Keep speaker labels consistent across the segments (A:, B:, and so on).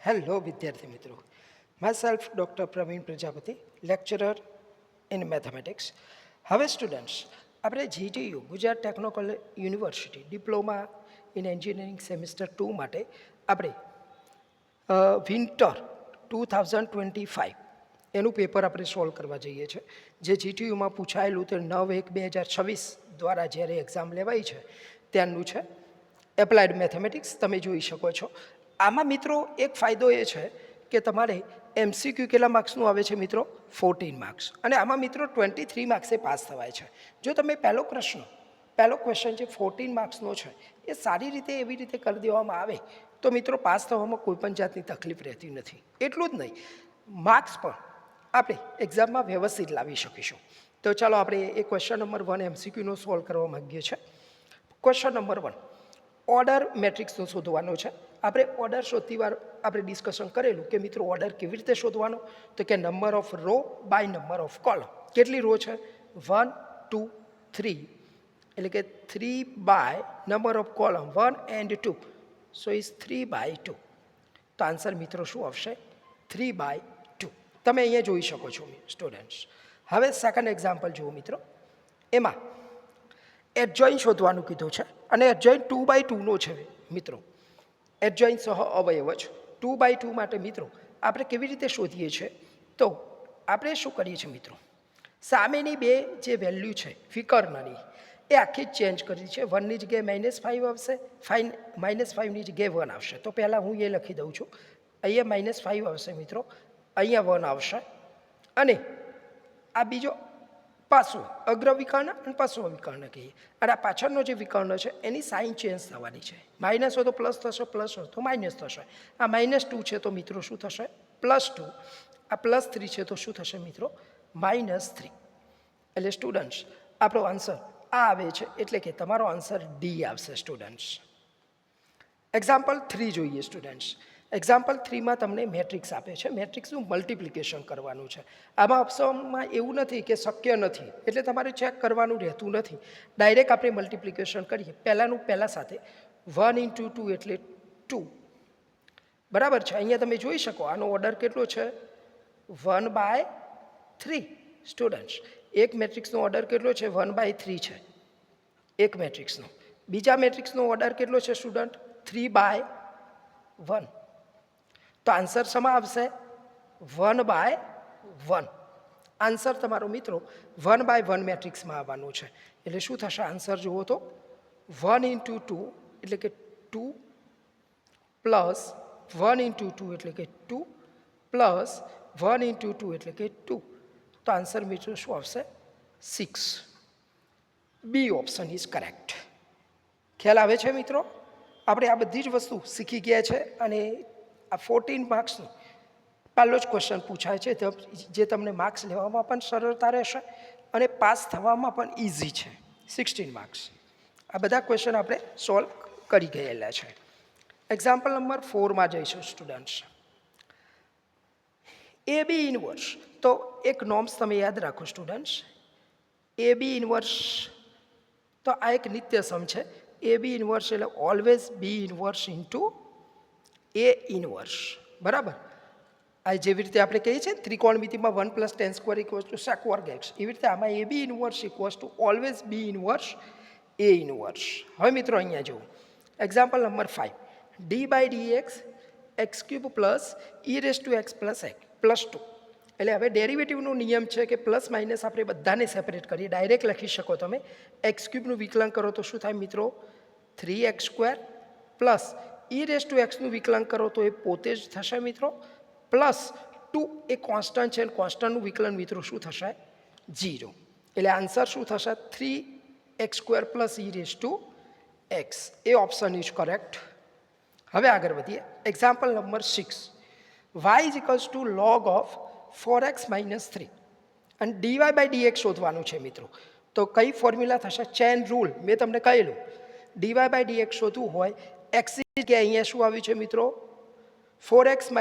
A: Hello વિદ્યાર્થી મિત્રો, my doctor Praveen Prajapati, lecturer in mathematics. હવે સ્ટુડન્ટ્સ, આપણે GTU Gujarat technical university diploma in engineering semester 2 માટે આપણે વિન્ટર 2025 એનું પેપર આપણે સોલ્વ કરવા જઈએ છીએ. જે જીટીયુમાં પૂછાયેલું તે 9/1/2026 દ્વારા જ્યારે એક્ઝામ લેવાઈ છે ત્યાંનું છે એપ્લાઇડ મેથેમેટિક્સ. તમે જોઈ શકો છો. આમાં મિત્રો એક ફાયદો એ છે કે તમારે એમસીક્યુ કેટલા માર્ક્સનું આવે છે મિત્રો? 14 માર્ક્સ. અને આમાં મિત્રો 23 માર્ક્સે પાસ થવાય છે. જો તમે પહેલો ક્વેશ્ચન જે 14 માર્ક્સનો છે એ સારી રીતે એવી રીતે કરી દેવામાં આવે તો મિત્રો પાસ થવામાં કોઈ પણ જાતની તકલીફ રહેતી નથી. એટલું જ નહીં, માર્ક્સ પણ આપણે એક્ઝામમાં વ્યવસ્થિત લાવી શકીશું. તો ચાલો આપણે એ ક્વેશ્ચન નંબર 1 એમસીક્યુનો સોલ્વ કરવા માગીએ છીએ. ક્વેશ્ચન નંબર 1 ઓર્ડર મેટ્રિક્સનો શોધવાનો છે. આપણે ઓર્ડર શોધતી વાર આપણે ડિસ્કશન કરેલું કે મિત્રો ઓર્ડર કેવી રીતે શોધવાનો, તો કે number of row by number of column. કેટલી રો છે? 1 2 3, એટલે કે 3 by number of column 1 and 2, so is 3 by 2. તો આન્સર મિત્રો શું આવશે? 3 by 2. તમે અહીંયા જોઈ શકો છો સ્ટુડન્ટ્સ. હવે સેકન્ડ એક્ઝામ્પલ જુઓ મિત્રો. એમાં એડજોઇન્ટ શોધવાનું કીધું છે અને એડજોઇન્ટ 2 by 2 નો છે મિત્રો. એડજોઇન્ટ સહ અવયવ જ 2 by 2 માટે મિત્રો આપણે કેવી રીતે શોધીએ છીએ? તો આપણે શું કરીએ છીએ મિત્રો, સામેની બે જે વેલ્યુ છે વિકર્ણની એ આખી જ ચેન્જ કરી છે. 1ની જગ્યાએ -5 આવશે, -5ની જગ્યાએ 1 આવશે. તો પહેલાં હું એ લખી દઉં છું. અહીંયા -5 આવશે મિત્રો, અહીંયા 1 આવશે. અને આ બીજો પાછું અગ્ર વિકર્ણ અને પાછું વિકર્ણ કહીએ. અને આ પાછળનો જે વિકર્ણ છે એની સાઇન ચેન્જ થવાની છે. માઇનસ હોય તો પ્લસ થશે, પ્લસ હોય તો માઇનસ થશે. આ -2 છે તો મિત્રો શું થશે? +2. આ +3 છે તો શું થશે મિત્રો? -3. એટલે સ્ટુડન્ટ્સ આપણો આન્સર આ આવે છે, એટલે કે તમારો આન્સર ડી આવશે સ્ટુડન્ટ્સ. એક્ઝામ્પલ 3 જોઈએ સ્ટુડન્ટ્સ. એક્ઝામ્પલ 3માં તમને મેટ્રિક્સ આપે છે. મેટ્રિક્સનું મલ્ટિપ્લિકેશન કરવાનું છે. આમાં ઓપ્શનમાં એવું નથી કે શક્ય નથી, એટલે તમારે ચેક કરવાનું રહેતું નથી. ડાયરેક્ટ આપણે મલ્ટિપ્લિકેશન કરીએ. પહેલાંનું પહેલાં સાથે 1 × 2 એટલે 2. બરાબર છે. અહીંયા તમે જોઈ શકો આનો ઓર્ડર કેટલો છે? 1 by 3 સ્ટુડન્ટ્સ. એક મેટ્રિક્સનો ઓર્ડર કેટલો છે? 1 by 3 છે એક મેટ્રિક્સનો. બીજા મેટ્રિક્સનો ઓર્ડર કેટલો છે સ્ટુડન્ટ? 3 by 1. તો આન્સર શેમાં આવશે? 1 by 1. આન્સર તમારો મિત્રો 1 by 1 મેટ્રિક્સમાં આવવાનું છે. એટલે શું થશે? આન્સર જુઓ તો 1 × 2 એટલે કે 2 પ્લસ 1 × 2 એટલે કે 2 પ્લસ 1 × 2 એટલે કે 2. તો આન્સર મિત્રો શું આવશે? 6. B option is correct. ખ્યાલ આવે છે મિત્રો? આપણે આ બધી જ વસ્તુ શીખી ગયા છે અને આ 14 માર્ક્સનું પહેલો જ ક્વેશ્ચન પૂછાય છે જે તમને માર્ક્સ લેવામાં પણ સરળતા રહેશે અને પાસ થવામાં પણ ઇઝી છે. 16 માર્ક્સ. આ બધા ક્વેશ્ચન આપણે સોલ્વ કરી ગયેલા છે. એક્ઝામ્પલ નંબર 4માં જઈશું સ્ટુડન્ટ્સ. એ બી ઇનવર્સ. તો એક નોર્મ્સ તમે યાદ રાખો સ્ટુડન્ટ્સ. એ બી ઇનવર્સ તો આ એક નિત્ય સમ છે. એ બી ઇનવર્સ એટલે ઓલવેઝ બી ઇનવર્સ ઇન્ટુ એ ઇનવર્સ. બરાબર. આ જેવી રીતે આપણે કહીએ છીએ ત્રિકોણમિતિમાં 1 + tan² = sec²x, એવી રીતે આમાં A B inverse always B inverse A inverse. હવે મિત્રો અહીંયા જુઓ. Example number 5. d/dx x³ + e⁻x + 2. એટલે હવે ડેરિવેટિવનો નિયમ છે કે પ્લસ માઇનસ આપણે બધાને સેપરેટ કરીએ. ડાયરેક્ટ લખી શકો તમે. x³ વિકલન કરો તો શું થાય મિત્રો? 3x² પ્લસ e⁻x વિકલન કરો તો એ પોતે જ થશે મિત્રો, પ્લસ 2 એ કોન્સ્ટન્ટ છે. કોન્સ્ટન્ટનું વિકલન મિત્રો શું થશે? 0. એટલે આન્સર શું થશે? 3x² + e⁻x. A option is correct. હવે આગળ વધીએ. Example number 6. y log of 4x - 3 અને dy/dx શોધવાનું છે મિત્રો. તો કઈ ફોર્મ્યુલા થશે? Chain rule. મેં તમને કહેલું dy/dx શોધવું હોય x કે અહીંયા શું આવ્યું છે મિત્રો? 4x -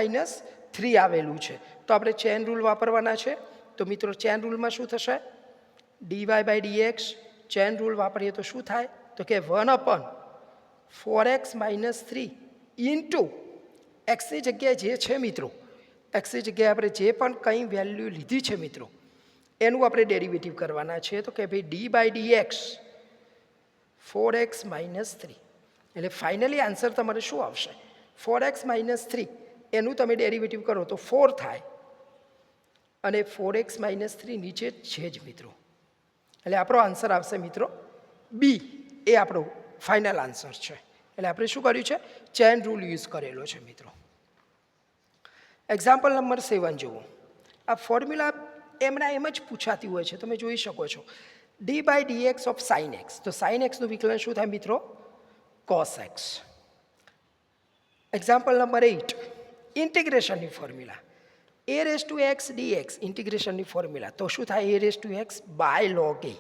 A: 3 આવેલું છે. તો આપણે ચેન રૂલ વાપરવાના છે. તો મિત્રો ચેન રૂલમાં શું થશે? dy/dx ચેન રૂલ વાપરીએ તો શું થાય? તો કે 1/4x - 3 ઇન્ટુ એક્સની જગ્યાએ જે છે મિત્રો, એક્સની જગ્યાએ આપણે જે પણ કંઈ વેલ્યુ લીધી છે મિત્રો, એનું આપણે ડેરિવેટિવ કરવાના છે. તો કે ભાઈ D by d x 4x - 3, એટલે ફાઇનલી આન્સર તમારે શું આવશે? 4x - 3 એનું તમે ડેરિવેટિવ કરો તો 4 થાય, અને 4x - 3 નીચે છે જ મિત્રો, એટલે આપણો આન્સર આવશે મિત્રો બી. એ આપણો ફાઇનલ આન્સર છે. એટલે આપણે શું કર્યું છે? ચેન રૂલ યુઝ કરેલો છે મિત્રો. એક્ઝામ્પલ નંબર 7 જુઓ. આ ફોર્મ્યુલા એમના એમ જ પૂછાતી હોય છે, તમે જોઈ શકો છો. D by d x of sine x, તો સાઇન એક્સનું વિકલન શું થાય મિત્રો? Cos x. એક્ઝામ્પલ નંબર 8, ઇન્ટિગ્રેશનની formula a raise to x dx, ઇન્ટિગ્રેશનની ફોર્મ્યુલા તો શું થાય? a raise to x by log a.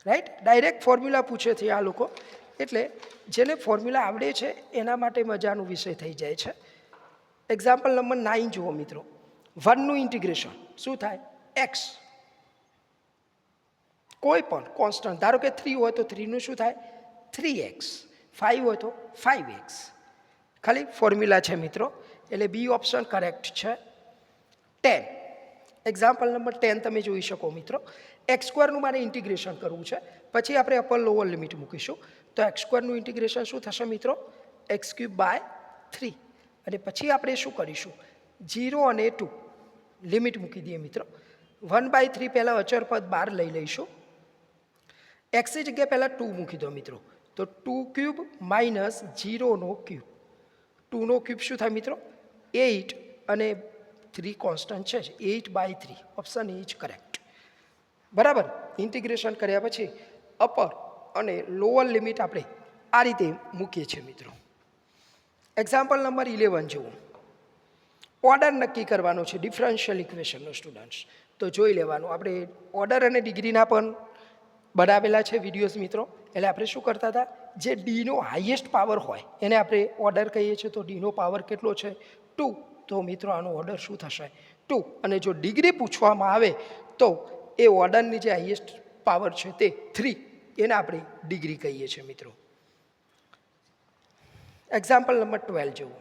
A: Right, direct formula પૂછે છે આ લોકો, એટલે જેને ફોર્મ્યુલા આવડે છે એના માટે મજાનો વિષય થઈ જાય છે. એક્ઝામ્પલ નંબર 9 જુઓ મિત્રો. 1નું ઇન્ટિગ્રેશન શું થાય? એક્સ, કોઈ પણ કોન્સ્ટન્ટ, ધારો કે 3 હોય તો 3નું શું થાય? 3x, 5 હોય તો 5x. ખાલી ફોર્મ્યુલા છે મિત્રો, એટલે બી ઓપ્શન કરેક્ટ છે. 10, એક્ઝામ્પલ નંબર 10 તમે જોઈ શકો મિત્રો. x² મારે ઇન્ટિગ્રેશન કરવું છે, પછી આપણે અપર લોઅર લિમિટ મૂકીશું. તો x² ઇન્ટિગ્રેશન શું થશે મિત્રો? x³/3. અને પછી આપણે શું કરીશું? 0 અને 2 લિમિટ મૂકી દઈએ મિત્રો. 1/3 પહેલાં અચર પદ બહાર લઈ લઈશું. એક્સની જગ્યાએ પહેલાં 2 મૂકી દો મિત્રો, તો 2³ - 0/3. 2/3 શું થાય મિત્રો? 8, અને 3 કોન્સ્ટન્ટ છે જ, 8/3. ઓપ્શન એ જ કરેક્ટ. બરાબર. ઇન્ટિગ્રેશન કર્યા પછી અપર અને લોઅર લિમિટ આપણે આ રીતે મૂકીએ છીએ મિત્રો. એક્ઝામ્પલ નંબર 11 જુઓ. ઓર્ડર નક્કી કરવાનો છે ડિફરન્શિયલ ઇક્વેશનનો સ્ટુડન્ટ્સ. તો જોઈ લેવાનું, આપણે ઓર્ડર અને ડિગ્રીના પણ બનાવેલા છે વિડીયોઝ મિત્રો. એટલે આપણે શું કરતા હતા? જે ડીનો હાઈએસ્ટ પાવર હોય એને આપણે ઓર્ડર કહીએ છીએ. તો ડીનો પાવર કેટલો છે? 2. તો મિત્રો આનો ઓર્ડર શું થશે? 2. અને જો ડિગ્રી પૂછવામાં આવે તો એ ઓર્ડરની જે હાઈએસ્ટ પાવર છે તે 3, એને આપણે ડિગ્રી કહીએ છીએ મિત્રો. એક્ઝામ્પલ નંબર 12 જુઓ.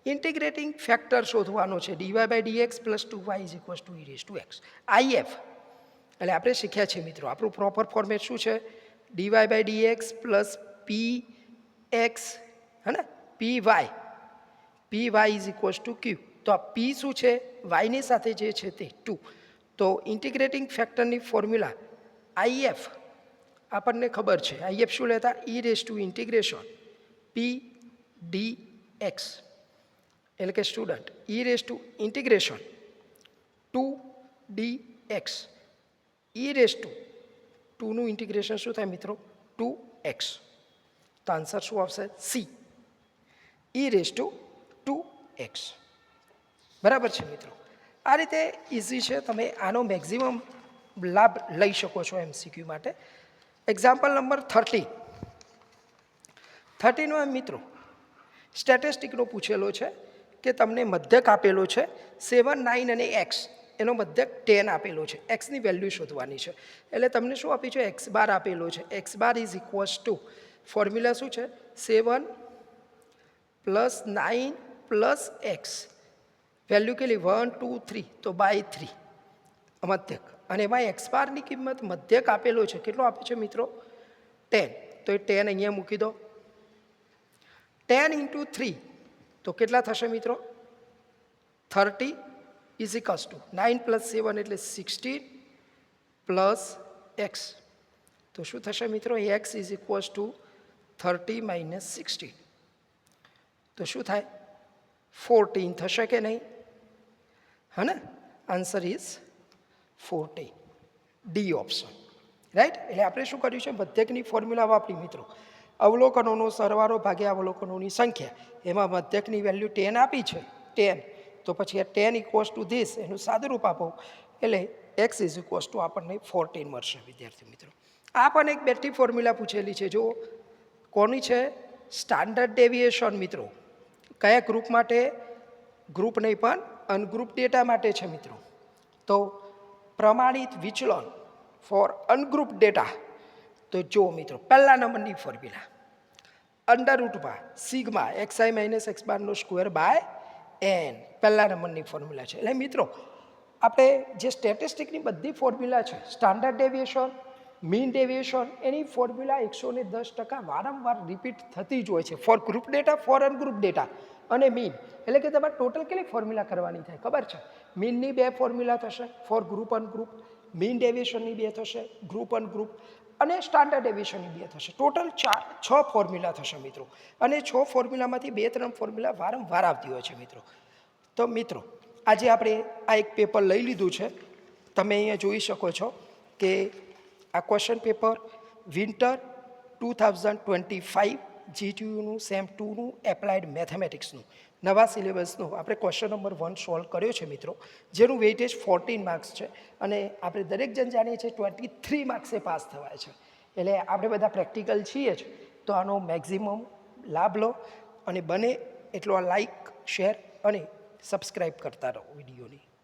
A: ઇન્ટિગ્રેટિંગ ફેક્ટર શોધવાનો છે dy/dx + 2y = e⁻x. IF એટલે આપણે શીખ્યા છે મિત્રો, આપણું પ્રોપર ફોર્મેટ શું છે? dy/dx + px, હે ને, py = q. તો આ p શું છે? yની સાથે જે છે તે 2. તો ઇન્ટિગ્રેટિંગ ફેક્ટરની ફોર્મ્યુલા IF આપણને ખબર છે. IF શું લેતા? e⁻ p dx, એટલે કે સ્ટુડન્ટ e⁻ 2dx. e⁻2નું ઇન્ટિગ્રેશન શું થાય મિત્રો? 2x. તો આન્સર શું આવશે? C, e⁻2x. બરાબર છે મિત્રો. આ રીતે ઇઝી છે, તમે આનો મેક્સિમમ લાભ લઈ શકો છો MCQ માટે. એક્ઝામ્પલ નંબર 13 મિત્રો સ્ટેટિસ્ટિકનો પૂછેલો છે કે તમને મધ્યક આપેલો છે 7, 9 અને x, એનો મધ્યક 10 આપેલો છે. એક્સની વેલ્યુ શોધવાની છે. એટલે તમને શું આપ્યું છે? x બાર આપેલો છે. x બાર = ફોર્મ્યુલા શું છે? 7 + 9 + x. વેલ્યુ કેટલી? 1, 2, 3, તો /3 મધ્યક. અને એમાં x બારની કિંમત મધ્યક આપેલો છે, કેટલો આપે છે મિત્રો? 10. તો એ 10 અહીંયા મૂકી દો. 10 × 3 તો કેટલા થશે મિત્રો? 30 = 9 + 7 એટલે 16 + x. તો શું થશે મિત્રો? x = 30 - 16. તો શું થાય? 14 થશે કે નહીં? હા ને, answer is 14, D option. Right. એટલે આપણે શું કર્યું છે? મધ્યકની ફોર્મ્યુલા વાપરી મિત્રો. અવલોકનોનો સરવાળો ભાગ્યા અવલોકનોની સંખ્યા, એમાં મધ્યકની વેલ્યુ 10 આપી છે, 10. તો પછી આ 10 = ધીસ, એનું સાદુરૂપ આપો એટલે x = આપણને 14 મળશે વિદ્યાર્થી મિત્રો. આ પણ એક બેઠી ફોર્મ્યુલા પૂછેલી છે. જો કોની છે? સ્ટાન્ડર્ડ ડેવિએશન મિત્રો. કયા ગ્રુપ માટે? ગ્રુપ નહીં પણ અનગ્રુપ ડેટા માટે છે મિત્રો. તો પ્રમાણિત વિચલન ફોર અનગ્રુપ ડેટા. તો જો મિત્રો પહેલા નંબરની ફોર્મ્યુલા અંડર રૂટમાં સિગ્મા XI માઇનસ X બારનો સ્ક્વેર બાય n પહેલા નંબરની ફોર્મ્યુલા છે. એટલે મિત્રો આપણે જે સ્ટેટિસ્ટિકની બધી ફોર્મ્યુલા છે, સ્ટાન્ડર્ડ ડેવિએશન, મીન ડેવિએશન, એની ફોર્મ્યુલા 110% વારંવાર રિપીટ થતી જ હોય છે for group data, for ungroup data અને મીન. એટલે કે તમારે ટોટલ કેટલી ફોર્મ્યુલા કરવાની થાય ખબર છે? મીનની 2 ફોર્મ્યુલા થશે ફોર ગ્રુપ અનગ્રુપ, મીન ડેવિએશનની 2 થશે, ગ્રુપ અનગ્રુપ, અને સ્ટાન્ડર્ડ ડેવિએશનની 2 થશે. ટોટલ 6 ફોર્મ્યુલા થશે મિત્રો. અને 6 ફોર્મ્યુલામાંથી 2-3 ફોર્મ્યુલા વારંવાર આવતી હોય છે મિત્રો. તો મિત્રો આજે આપણે આ એક પેપર લઈ લીધું છે. તમે અહીંયા જોઈ શકો છો કે આ ક્વેશ્ચન પેપર વિન્ટર 2025 GTUનું સેમ 2નું એપ્લાઇડ મેથેમેટિક્સનું નવા સિલેબસનું આપણે ક્વેશ્ચન નંબર 1 સોલ્વ કર્યો છે મિત્રો, જેનું વેઇટેજ 14 માર્ક્સ છે. અને આપણે દરેક જણ જાણીએ છીએ 23 માર્ક્સે પાસ થવાય છે. એટલે આપણે બધા પ્રેક્ટિકલ છીએ જ, તો આનો મેક્ઝિમમ લાભ લો અને બને એટલો આ લાઈક, શેર અને સબસ્ક્રાઈબ કરતા રહો વિડીયોની.